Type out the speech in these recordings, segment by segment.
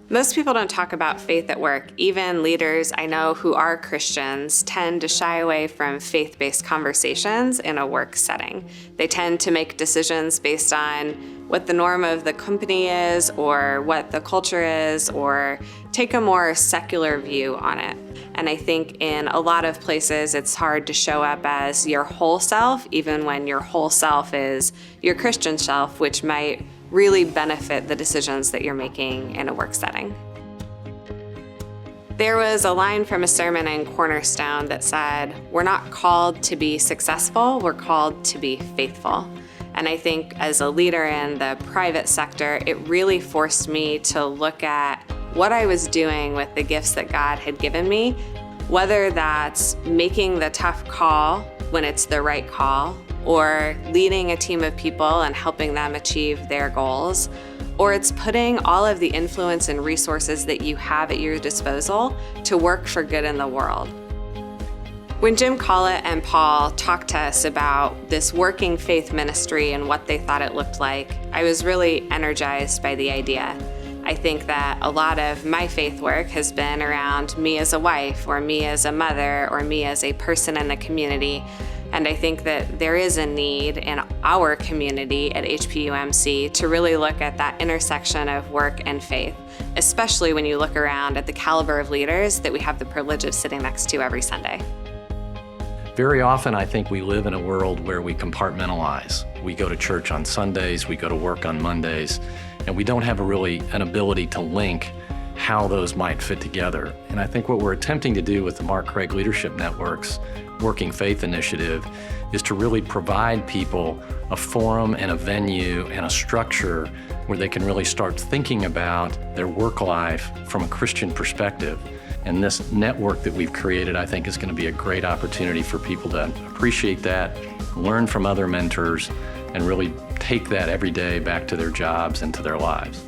Most people don't talk about faith at work. Even leaders I know who are Christians tend to shy away from faith-based conversations in a work setting. They tend to make decisions based on what the norm of the company is or what the culture is, or take a more secular view on it. And I think in a lot of places it's hard to show up as your whole self, even when your whole self is your Christian self, which might really benefit the decisions that you're making in a work setting. There was a line from a sermon in Cornerstone that said, "We're not called to be successful, we're called to be faithful." And I think as a leader in the private sector, it really forced me to look at what I was doing with the gifts that God had given me, whether that's making the tough call when it's the right call, or leading a team of people and helping them achieve their goals, or it's putting all of the influence and resources that you have at your disposal to work for good in the world. When Jim Collett and Paul talked to us about this working faith ministry and what they thought it looked like, I was really energized by the idea. I think that a lot of my faith work has been around me as a wife, or me as a mother, or me as a person in the community. And I think that there is a need in our community at HPUMC to really look at that intersection of work and faith, especially when you look around at the caliber of leaders that we have the privilege of sitting next to every Sunday. Very often, I think we live in a world where we compartmentalize. We go to church on Sundays, we go to work on Mondays, and we don't have an ability to link how those might fit together. And I think what we're attempting to do with the Mark Craig Leadership Network's Working Faith Initiative is to really provide people a forum and a venue and a structure where they can really start thinking about their work life from a Christian perspective. And this network that we've created, I think, is going to be a great opportunity for people to appreciate that, learn from other mentors, and really take that every day back to their jobs and to their lives.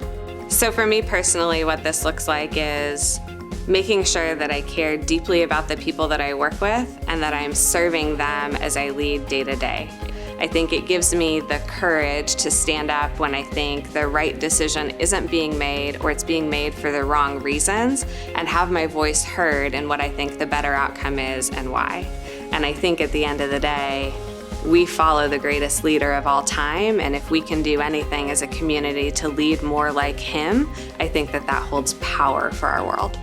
So for me personally, what this looks like is making sure that I care deeply about the people that I work with and that I'm serving them as I lead day to day. I think it gives me the courage to stand up when I think the right decision isn't being made, or it's being made for the wrong reasons, and have my voice heard in what I think the better outcome is and why. And I think at the end of the day, we follow the greatest leader of all time, and if we can do anything as a community to lead more like him, I think that holds power for our world.